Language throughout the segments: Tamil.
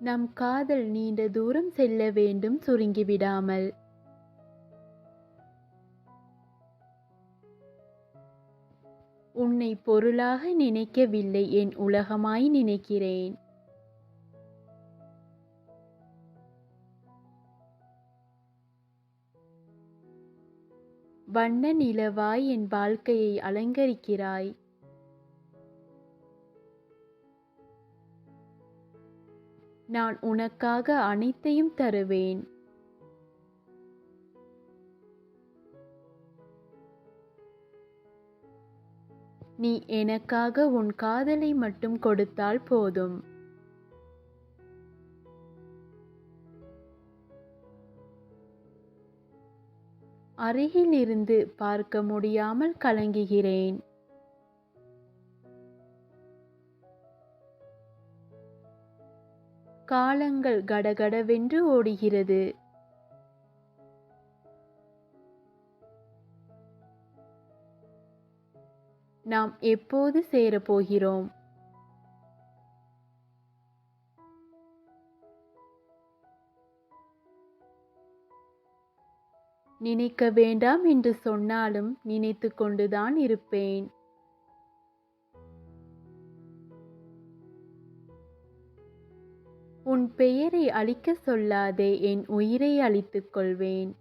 நம் காதல் நீண்ட தூரம் செல்ல வேண்டும் சுருங்கிவிடாமல். உன்னை பொருளாக நினைக்கவில்லை, என் உலகமாய் நினைக்கிறேன். வண்ண நிலவாய் என் வாழ்க்கையை அலங்கரிக்கிறாய். நான் உனக்காக அனைத்தையும் தருவேன். நீ எனக்காக உன் காதலை மட்டும் கொடுத்தால் போதும். அருகில் இருந்து பார்க்க முடியாமல் கலங்குகிறேன். காலங்கள் கடகடவென்று ஓடுகிறது. நாம் எப்போது சேரப்போகிறோம்? நினைக்க வேண்டாம் என்று சொன்னாலும் நினைத்து கொண்டுதான் இருப்பேன். உன் பெயரை அழிக்க சொல்லாதே, என் உயிரை அழித்துக் கொள்வேன்.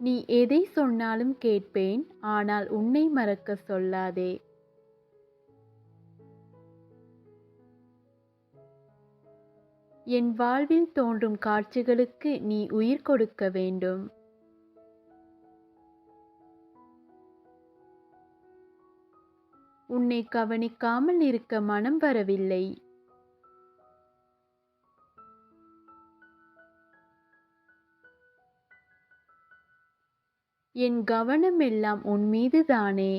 நீ எதை சொன்னாலும் கேட்பேன், ஆனால் உன்னை மறக்க சொல்லாதே. என் வாழ்வில் தோன்றும் காட்சிகளுக்கு நீ உயிர் கொடுக்க வேண்டும். உன்னை கவனிக்காமல் இருக்க மனம் வரவில்லை. என் கவனம் எல்லாம் உன் மீதுதானே.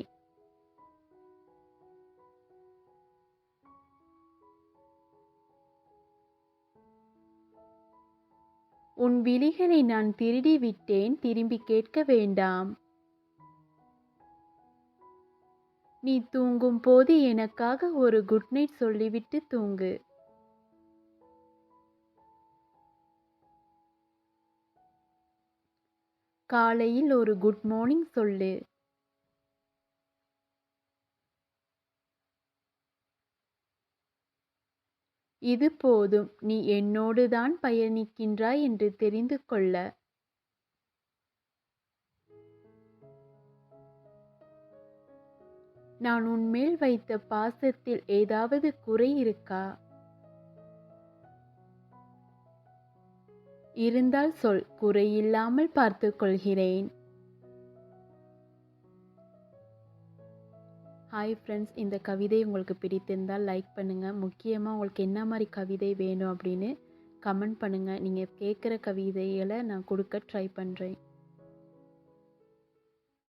உன் விழிகளை நான் திருடி விட்டேன், திரும்பி கேட்க வேண்டாம். நீ தூங்கும் போது எனக்காக ஒரு குட் நைட் சொல்லிவிட்டு தூங்கு. காலையில் ஒரு குட் மார்னிங் சொல்லு. இது போதும், நீ என்னோடு தான் பயணிக்கின்றாய் என்று தெரிந்து கொள்ள. நான் உன்மேல் வைத்த பாசத்தில் ஏதாவது குறை இருக்கா? இருந்தால் சொல், குறையில்லாமல் பார்த்துக் கொள்கிறேன். ஹாய் ஃப்ரெண்ட்ஸ், இந்த கவிதை உங்களுக்கு பிடித்திருந்தால் லைக் பண்ணுங்கள். முக்கியமாக உங்களுக்கு என்ன மாதிரி கவிதை வேணும் அப்படின்னு கமெண்ட் பண்ணுங்கள். நீங்கள் கேட்குற கவிதைகளை நான் கொடுக்க ட்ரை பண்ணுறேன்.